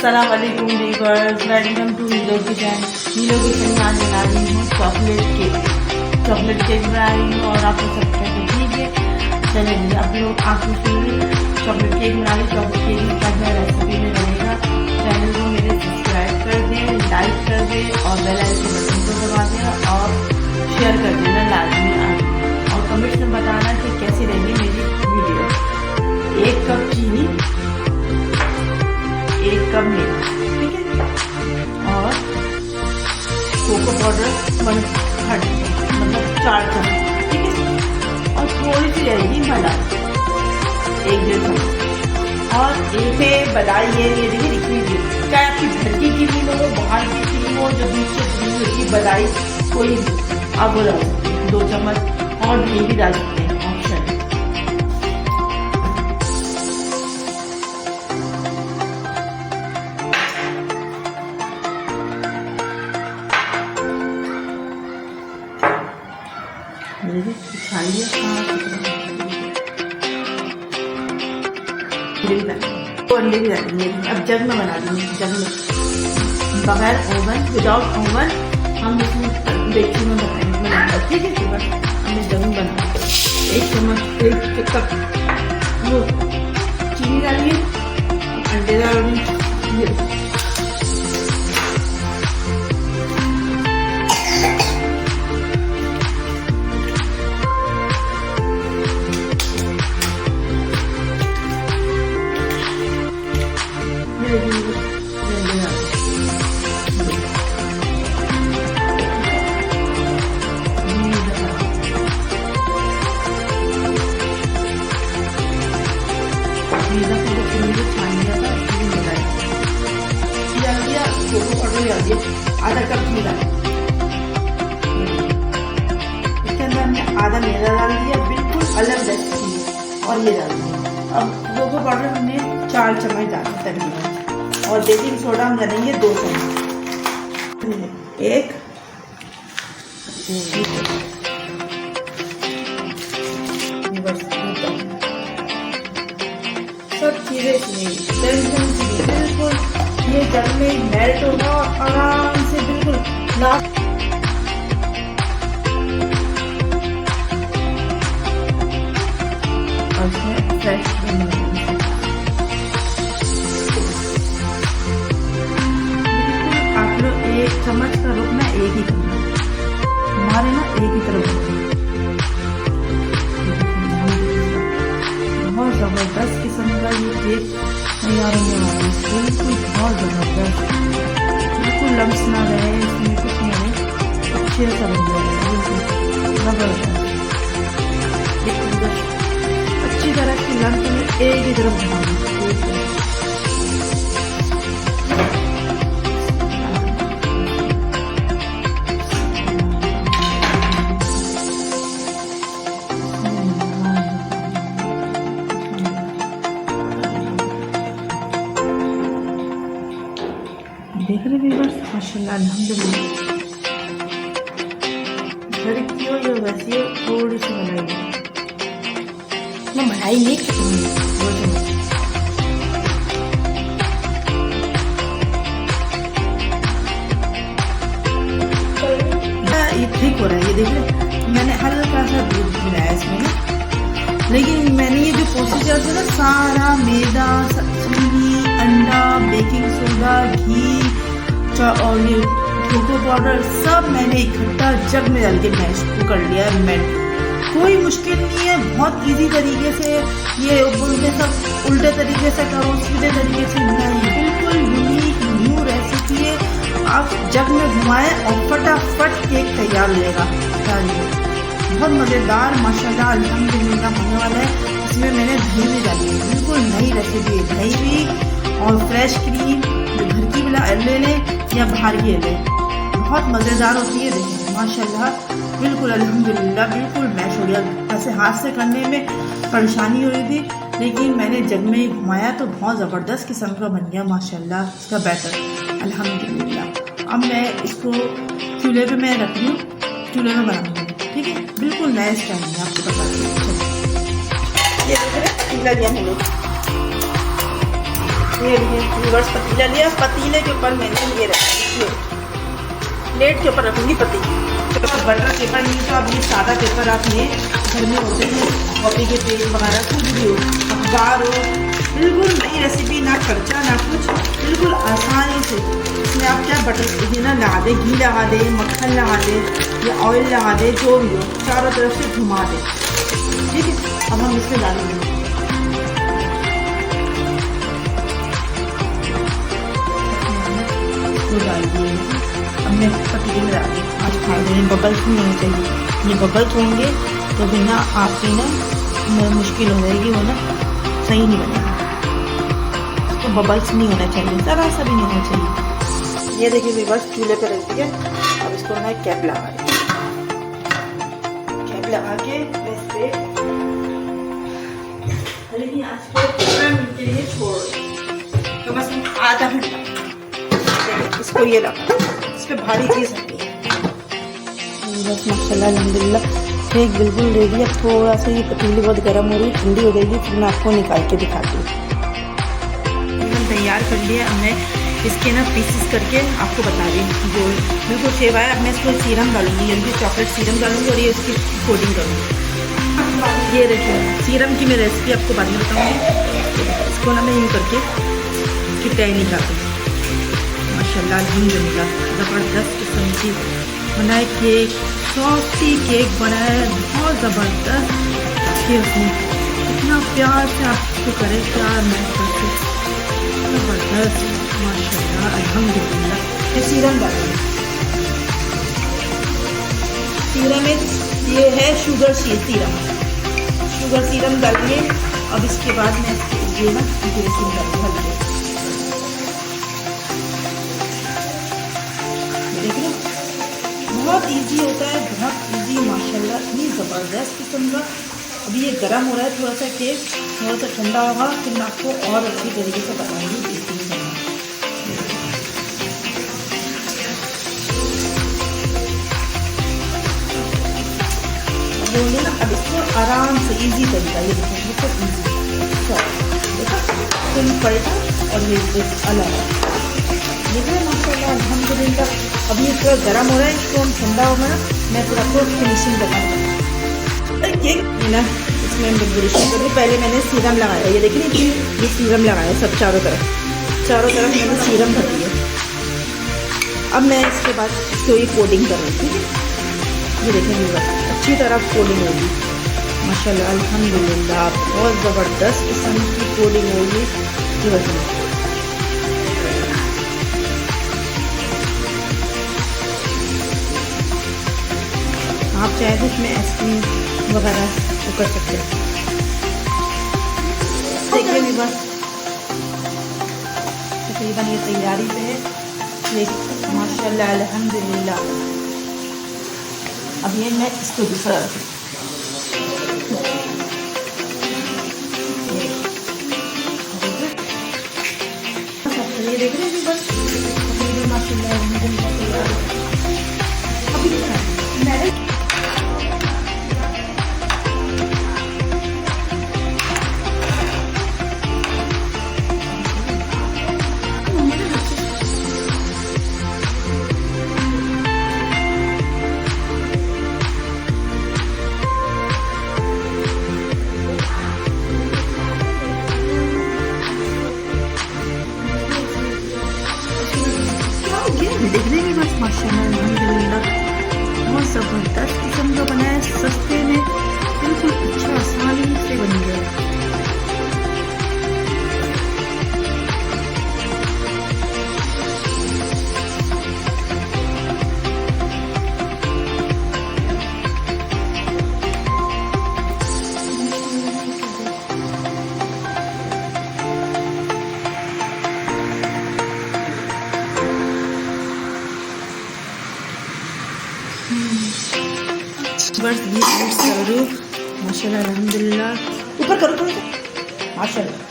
अस्सलाम वालेकुम viewers, welcome to नीलो किचन। नीलो किचन में आज बना रही हूँ चॉकलेट केक बना रही हूँ और आप लोग सब कहते ठीक है। चलिए आप लोग चॉकलेट केक बना रही। चॉकलेट केक का रेसिपी में बनेगा। चैनल को मेरे सब्सक्राइब कर दें, लाइक कर दें और बेल आइकन बटन को दबा दें और शेयर कर देना लाजमी और कमेंट्स में बताना कि कैसी रहेगी मेरी वीडियो। 1 कप चीनी, 1 कप मीठा, ठीक है, और कोको पाउडर 1 थर्ड मतलब 4 चम्मच, ठीक है, और थोड़ी सी रहेगी मलाई 1-1.5 चम्मच। और इसे बनाई ये देखिए लिक्विड, चाहे आपकी घर की क्रीम हो, बाहर की क्रीम हो, जो दूध से की बनाई कोई आप वो डाल सकते हैं 2 चम्मच और घी भी डाल सकते हैं, ऑप्शन है। छान लिया अंडे भी डालेंगे। अब जग में बना देंगे, जग में बगैर ओवन, विदाउट ओवन हम इसमें डेगची में बनाएंगे, ठीक है। बस हमने जग में बना 1 चम्मच 1 कप वो चीनी डालिए, अंडे डालिए, आधा कप घी डाल, इसके अंदर हमने आधा मैदा डाल दिया, बिल्कुल अलग रेसिपी है। और ये डाल दिया। अब कोको पाउडर हमने 4 चम्मच डाला तकरीबन, और बेकिंग सोडा हम डालेंगे 2 चम्मच। 1 सब चीजें टेंशन बिल्कुल ये जल में मेल्ट होगा और आराम से बिल्कुल लास्ट और इसमें फ्रेश आप लोग 1 चम्मच का रुकना, 1 ही करना, हमारे ना 1 ही तरफ बहुत जबरदस्त किस्म का ये केक तैयार होने वाला है। बिल्कुल बहुत जबरदस्त, बिल्कुल लम्स ना रहे, इसमें कुछ नहीं रहे, अच्छे सा बन जाएगा, बिल्कुल जबरदस्त। अच्छी तरह की लम्स में 1 ही तरफ बनाना। देख रहे व्यूअर्स, माशाल्लाह अल्हम्दुलिल्लाह घर की हो या वैसी हो, थोड़ी सी मलाई मैं मलाई नहीं ये ठीक हो रहा है। ये देख रहे मैंने हल्का सा दूध मिलाया इसमें ना, लेकिन मैंने ये जो प्रोसीजर है ना, सारा मैदा, चीनी, अंडा, बेकिंग सोडा, घी और ये कोको पाउडर सब मैंने इकट्ठा जग में डाल के मैश कर लिया। कोई मुश्किल नहीं है, बहुत इजी तरीके से ये उल्टे तरीके से करो, सीधे तरीके से नहीं, बिल्कुल यूनिक न्यू रेसिपी है। आप जग में घुमाएं और फटाफट केक तैयार हो जाएगा। बहुत मज़ेदार माशाल्लाह अल्हम्दुलिल्लाह होने वाला है। इसमें मैंने दही भी डाली है, बिल्कुल नई रेसिपी है। दही भी और फ्रेश क्रीम घर की ले लें या बाहर की ले, बहुत मज़ेदार होती है। देखिए माशाल्लाह बिल्कुल अल्हम्दुलिल्लाह बिल्कुल मैश हो गया। ऐसे हाथ से करने में परेशानी हो रही थी, लेकिन मैंने जग में ही घुमाया तो बहुत ज़बरदस्त किस्म का बन गया माशाल्लाह इसका बैटर अल्हम्दुलिल्लाह। अब मैं इसको चूल्हे पे मैं रख रही हूँ, चूल्हे में बनाऊँगी, ठीक है, बिल्कुल नया स्टाइल में आपको बता दूँ। ये देख रहे हैं, ये रिवर्स पतीला लिया, पतीले के ऊपर मैंने ये रखा, प्लेट के ऊपर रखूँगी पतीले। तो बटर पेपर नहीं तो अब ये सादा पेपर आप ले, घर में होते हैं कॉपी के पेज वगैरह, कुछ भी हो, अखबार हो, बिल्कुल नई रेसिपी, ना खर्चा ना कुछ, बिल्कुल आसानी से। इसमें आप क्या बटर ना लगा दे, घी लगा दे, मक्खन लगा दे या ऑयल लगा दे, जो भी हो, चारों तरफ से घुमा दे। ठीक है, अब हम इसमें डालेंगे डाल दिए, हमने पतीले में डाल दिए। आज खा रहे हैं, बबल्स नहीं होने चाहिए, ये बबल्स होंगे तो फिर ना आपकी ना मुश्किल हो जाएगी, वो ना सही नहीं बनेगा। तो बबल्स नहीं होना चाहिए, ज़रा सा भी नहीं होना चाहिए। ये देखिए बस चूल्हे पे रख दिया, अब इसको मैं कैप लगा रही हूँ, कैप लगा के इस पे लेकिन आज को 15 मिनट के लिए छोड़ तो बस आधा घंटा। इसको ये लगा, इस पर भारी चीज़ होती है। बस माशाल्लाह अल्हम्दुलिल्लाह केक बिल्कुल रेडी। अब थोड़ा सा ये पतीली बहुत गर्म हो रही है, ठंडी हो जाएगी फिर मैं आपको निकाल के दिखाती हूँ। एकदम तैयार कर लिया, अब मैं इसके ना पीसेस करके आपको बता रही हूँ। जो बिल्कुल शेप आया, अब मैं इसको सीरम डालूंगी, यानी कि चॉकलेट सीरम डालूंगी और ये इसकी कोटिंग करूँगी। ये देखिए सीरम की मैं रेसिपी आपको बाद में बताऊँगी। इसको ना मैं यूँ करके किटाई निकालती हूँ। माशाल्लाह अल्हम्दुलिल्लाह ज़बरदस्त किस्म की बनाए केक, सॉफ्टी केक बनाया है, बहुत ज़बरदस्त। फिर उसने इतना प्यार से आपको करे, प्यार महसूस करके ज़बरदस्त माशाल्लाह अल्हम्दुलिल्लाह। ये सीरम डालेंगे, सीरम में ये है शुगर सीरम, शुगर सीरम डालेंगे। अब इसके बाद में ये ना बेकिंग डालेंगे, देखिए बहुत इजी होता है, बहुत इजी माशाल्लाह, इतनी ज़बरदस्त किस्म का। अभी ये गर्म हो रहा है थोड़ा सा केक, थोड़ा सा ठंडा होगा फिर मैं आपको और अच्छी तरीके से बताऊंगी बेकिंग करना। बोलिए ना, अब इसको आराम से इजी तरीका, ये देखो बहुत इजी, देखो फिर पलटा और ये अलग देखिए माशाल्लाह अल्हम्दुलिल्लाह। अभी थोड़ा गर्म हो रहा है, इसको हम ठंडा होगा ना मैं फिर आपको फिनिशिंग करना केक ना, इसमें डेकोरेशन करूँ। पहले मैंने सीरम लगाया, ये देखिए ये सीरम लगाया सब चारों तरफ मैंने सीरम भर दिया। अब मैं इसके बाद इसको ये कोटिंग करूँ, ठीक है। ये देखेंगे बस अच्छी तरह कोटिंग होगी माशाल्लाह अल्हम्दुलिल्लाह, बहुत ज़बरदस्त किस्म की कोटिंग होगी। ये बताइए आप चाहे तो इसमें आइसक्रीम वगैरह वो कर सकते हैं। देखिए भी बस तकरीबन ये तैयारी पे है, ये माशाल्लाह अल्हम्दुलिल्लाह। अब ये मैं इसको दूसरा ये देख रहे हैं बस माशाल्लाह अल्हम्दुलिल्लाह। अभी मैंने देखने में बस माशाल्लाह अल्हम्दुलिल्लाह बहुत ज़बरदस्त किस्म का बना है, सस्ते में बिल्कुल अच्छा आसानी से बन गया। बस ये करो माशाल्लाह अल्हम्दुलिल्लाह, ऊपर करो थोड़ा सा माशाल्लाह।